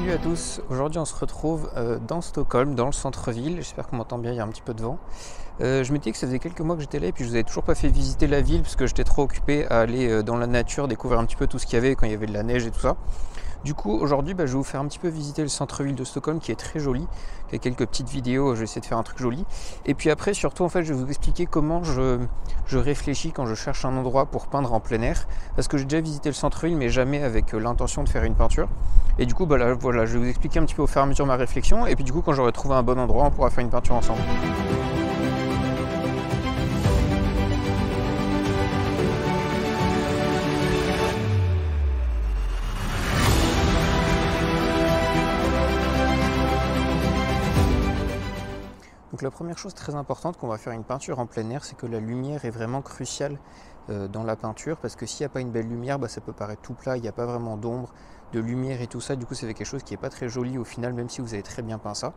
Salut à tous, aujourd'hui on se retrouve dans Stockholm, dans le centre-ville, j'espère qu'on m'entend bien, il y a un petit peu de vent. Je m'étais dit que ça faisait quelques mois que j'étais là et puis je vous avais toujours pas fait visiter la ville parce que j'étais trop occupé à aller dans la nature, découvrir un petit peu tout ce qu'il y avait quand il y avait de la neige et tout ça. Du coup aujourd'hui je vais vous faire un petit peu visiter le centre-ville de Stockholm qui est très joli, il y a quelques petites vidéos, je vais essayer de faire un truc joli. Et puis après surtout en fait je vais vous expliquer comment je réfléchis quand je cherche un endroit pour peindre en plein air. Parce que j'ai déjà visité le centre-ville mais jamais avec l'intention de faire une peinture. Et du coup là, voilà, je vais vous expliquer un petit peu au fur et à mesure ma réflexion. Et puis du coup quand j'aurai trouvé un bon endroit on pourra faire une peinture ensemble. Donc la première chose très importante qu'on va faire une peinture en plein air, c'est que la lumière est vraiment cruciale dans la peinture, parce que s'il n'y a pas une belle lumière, ça peut paraître tout plat, il n'y a pas vraiment d'ombre, de lumière et tout ça, du coup ça fait quelque chose qui n'est pas très joli au final, même si vous avez très bien peint ça.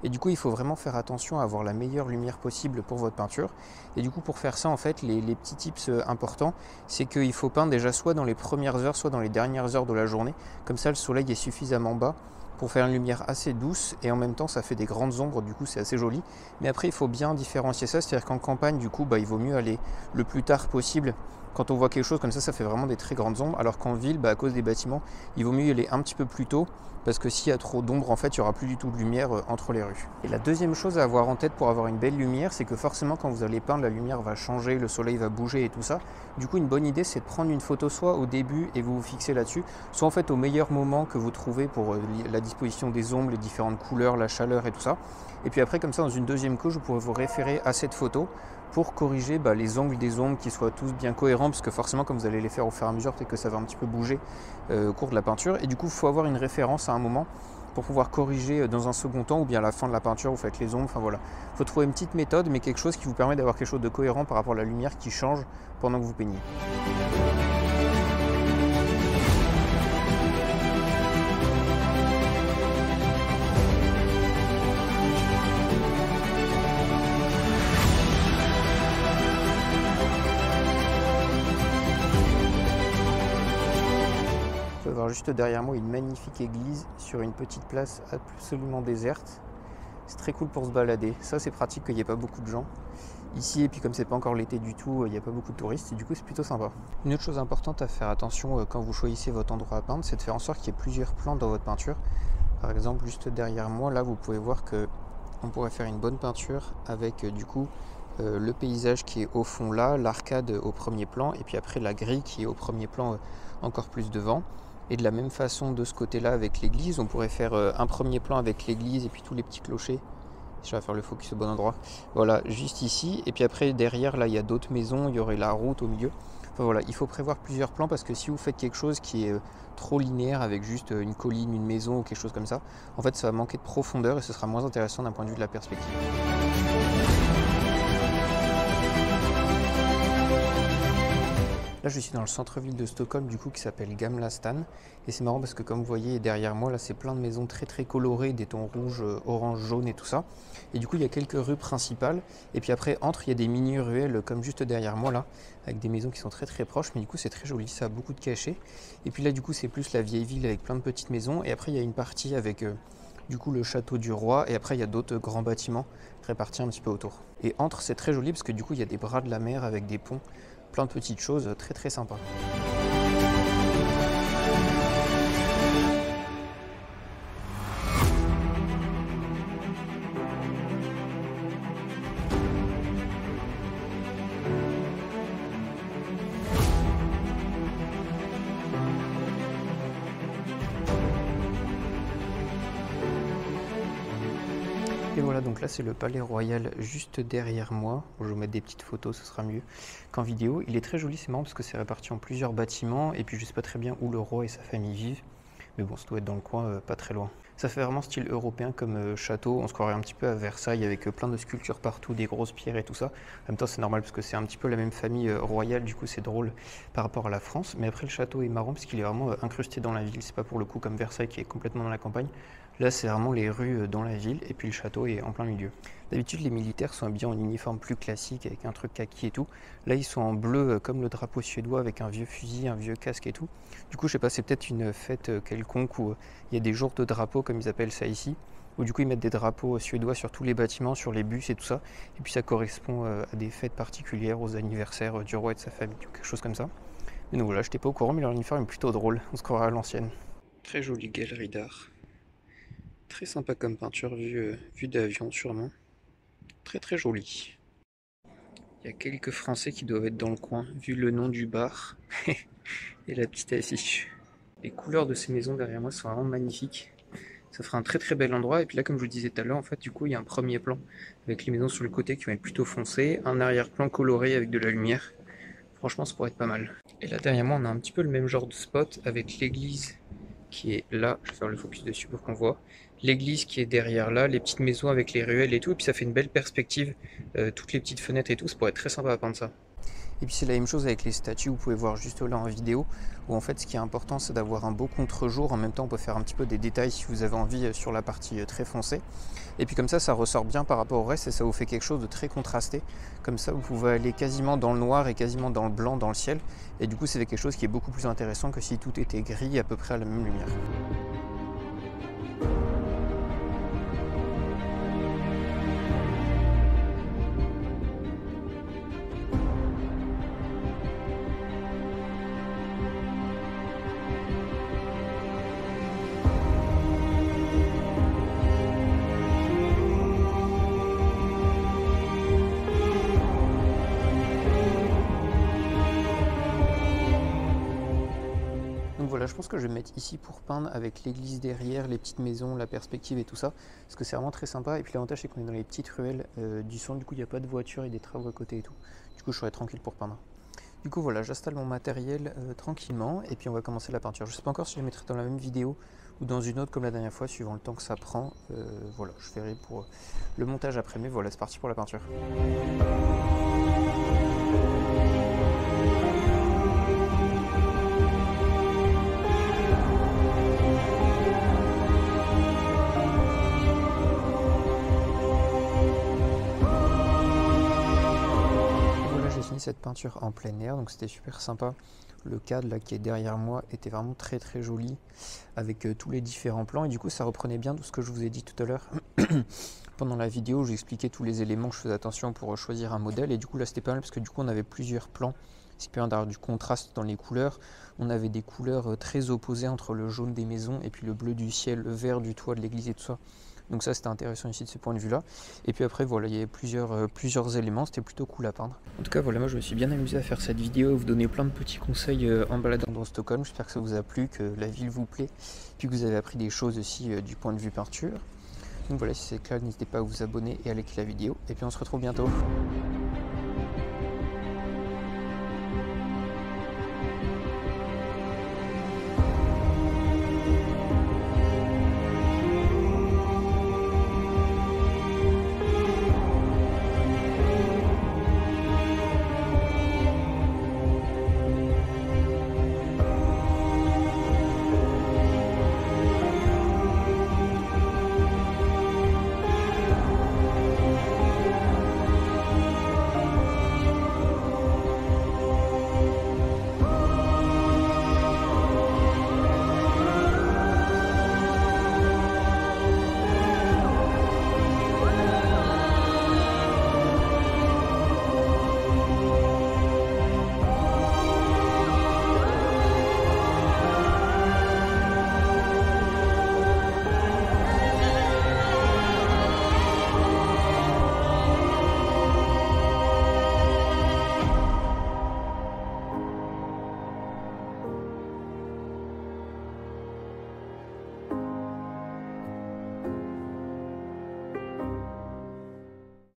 Et du coup il faut vraiment faire attention à avoir la meilleure lumière possible pour votre peinture. Et du coup pour faire ça en fait, les petits tips importants, c'est qu'il faut peindre déjà soit dans les premières heures, soit dans les dernières heures de la journée, comme ça le soleil est suffisamment bas pour faire une lumière assez douce et en même temps ça fait des grandes ombres, du coup c'est assez joli. Mais après il faut bien différencier ça, c'est-à-dire qu'en campagne du coup il vaut mieux aller le plus tard possible. Quand on voit quelque chose comme ça fait vraiment des très grandes ombres, alors qu'en ville, à cause des bâtiments, il vaut mieux y aller un petit peu plus tôt, parce que s'il y a trop d'ombre, en fait, il n'y aura plus du tout de lumière entre les rues. Et la deuxième chose à avoir en tête pour avoir une belle lumière, c'est que forcément, quand vous allez peindre, la lumière va changer, le soleil va bouger et tout ça. Du coup, une bonne idée, c'est de prendre une photo soit au début et vous vous fixez là-dessus, soit en fait au meilleur moment que vous trouvez pour la disposition des ombres, les différentes couleurs, la chaleur et tout ça. Et puis après, comme ça, dans une deuxième couche, vous pourrez vous référer à cette photo pour corriger les angles des ombres, qui soient tous bien cohérents, parce que forcément comme vous allez les faire au fur et à mesure, peut-être que ça va un petit peu bouger au cours de la peinture, et du coup il faut avoir une référence à un moment pour pouvoir corriger dans un second temps, ou bien à la fin de la peinture vous faites les ombres, enfin voilà. Il faut trouver une petite méthode, mais quelque chose qui vous permet d'avoir quelque chose de cohérent par rapport à la lumière qui change pendant que vous peignez. Vous pouvez voir juste derrière moi une magnifique église sur une petite place absolument déserte. C'est très cool pour se balader. Ça c'est pratique qu'il n'y ait pas beaucoup de gens ici, et puis comme c'est pas encore l'été du tout, il n'y a pas beaucoup de touristes et du coup c'est plutôt sympa. Une autre chose importante à faire attention quand vous choisissez votre endroit à peindre, c'est de faire en sorte qu'il y ait plusieurs plans dans votre peinture. Par exemple juste derrière moi là vous pouvez voir que on pourrait faire une bonne peinture avec le paysage qui est au fond là, l'arcade au premier plan, et puis après la grille qui est au premier plan encore plus devant. Et de la même façon de ce côté-là avec l'église, on pourrait faire un premier plan avec l'église et puis tous les petits clochers. Je vais faire le focus au bon endroit. Voilà, juste ici. Et puis après, derrière, là, il y a d'autres maisons, il y aurait la route au milieu. Enfin voilà, il faut prévoir plusieurs plans parce que si vous faites quelque chose qui est trop linéaire avec juste une colline, une maison ou quelque chose comme ça, en fait, ça va manquer de profondeur et ce sera moins intéressant d'un point de vue de la perspective. Là je suis dans le centre-ville de Stockholm qui s'appelle Gamla Stan, et c'est marrant parce que comme vous voyez derrière moi là c'est plein de maisons très très colorées, des tons rouges, orange, jaune et tout ça, et du coup il y a quelques rues principales et puis après entre il y a des mini ruelles comme juste derrière moi là avec des maisons qui sont très très proches, mais du coup c'est très joli, ça a beaucoup de cachets. Et puis là du coup c'est plus la vieille ville avec plein de petites maisons, et après il y a une partie avec le château du roi, et après il y a d'autres grands bâtiments répartis un petit peu autour. Et entre c'est très joli parce que du coup il y a des bras de la mer avec des ponts, plein de petites choses très très sympas. Et voilà, donc là c'est le palais royal juste derrière moi. Je vais vous mettre des petites photos, ce sera mieux qu'en vidéo. Il est très joli, c'est marrant parce que c'est réparti en plusieurs bâtiments, et puis je sais pas très bien où le roi et sa famille vivent, mais bon, ça doit être dans le coin, pas très loin. Ça fait vraiment style européen comme château, on se croirait un petit peu à Versailles avec plein de sculptures partout, des grosses pierres et tout ça. En même temps c'est normal parce que c'est un petit peu la même famille royale, du coup c'est drôle par rapport à la France. Mais après le château est marrant parce qu'il est vraiment incrusté dans la ville, c'est pas pour le coup comme Versailles qui est complètement dans la campagne. Là, c'est vraiment les rues dans la ville et puis le château est en plein milieu. D'habitude, les militaires sont habillés en uniforme plus classique avec un truc kaki et tout. Là, ils sont en bleu comme le drapeau suédois avec un vieux fusil, un vieux casque et tout. Du coup, je sais pas, c'est peut-être une fête quelconque où il y a des jours de drapeaux comme ils appellent ça ici. Où du coup, ils mettent des drapeaux suédois sur tous les bâtiments, sur les bus et tout ça. Et puis ça correspond à des fêtes particulières, aux anniversaires du roi et de sa famille, ou quelque chose comme ça. Mais donc voilà, j'étais pas au courant, mais leur uniforme est plutôt drôle. On se croirait à l'ancienne. Très jolie galerie d'art. Très sympa comme peinture, vue d'avion sûrement. Très très jolie. Il y a quelques Français qui doivent être dans le coin, vu le nom du bar et la petite affiche. Les couleurs de ces maisons derrière moi sont vraiment magnifiques. Ça fera un très très bel endroit. Et puis là, comme je vous le disais tout à l'heure, en fait, du coup, il y a un premier plan avec les maisons sur le côté qui vont être plutôt foncées, un arrière-plan coloré avec de la lumière. Franchement, ça pourrait être pas mal. Et là, derrière moi, on a un petit peu le même genre de spot avec l'église qui est là. Je vais faire le focus dessus pour qu'on voit. L'église qui est derrière là, les petites maisons avec les ruelles et tout. Et puis ça fait une belle perspective. Toutes les petites fenêtres et tout. Ça pourrait être très sympa à peindre ça. Et puis c'est la même chose avec les statues, vous pouvez voir juste là en vidéo, où en fait ce qui est important c'est d'avoir un beau contre-jour, en même temps on peut faire un petit peu des détails si vous avez envie sur la partie très foncée. Et puis comme ça ressort bien par rapport au reste et ça vous fait quelque chose de très contrasté. Comme ça vous pouvez aller quasiment dans le noir et quasiment dans le blanc dans le ciel. Et du coup c'est quelque chose qui est beaucoup plus intéressant que si tout était gris à peu près à la même lumière. Donc voilà, je pense que je vais me mettre ici pour peindre avec l'église derrière, les petites maisons, la perspective et tout ça, parce que c'est vraiment très sympa. Et puis l'avantage c'est qu'on est dans les petites ruelles du centre, du coup il n'y a pas de voiture et des travaux à côté et tout. Du coup je serai tranquille pour peindre. Du coup voilà, j'installe mon matériel tranquillement et puis on va commencer la peinture. Je ne sais pas encore si je la mettrai dans la même vidéo ou dans une autre comme la dernière fois, suivant le temps que ça prend. Voilà, je ferai pour le montage après, mais voilà, c'est parti pour la peinture. Cette peinture en plein air, donc c'était super sympa. Le cadre là qui est derrière moi était vraiment très très joli avec tous les différents plans et du coup ça reprenait bien tout ce que je vous ai dit tout à l'heure pendant la vidéo où j'expliquais tous les éléments que je faisais attention pour choisir un modèle. Et du coup là c'était pas mal parce que du coup on avait plusieurs plans, c'est bien d'avoir du contraste dans les couleurs. On avait des couleurs très opposées entre le jaune des maisons et puis le bleu du ciel, le vert du toit de l'église et tout ça. Donc ça c'était intéressant ici de ce point de vue là. Et puis après voilà, il y avait plusieurs éléments, c'était plutôt cool à peindre. En tout cas voilà, moi je me suis bien amusé à faire cette vidéo, vous donner plein de petits conseils en baladant dans Stockholm. J'espère que ça vous a plu, que la ville vous plaît, puis que vous avez appris des choses aussi du point de vue peinture. Donc voilà, si c'est le cas, n'hésitez pas à vous abonner et à liker la vidéo. Et puis on se retrouve bientôt.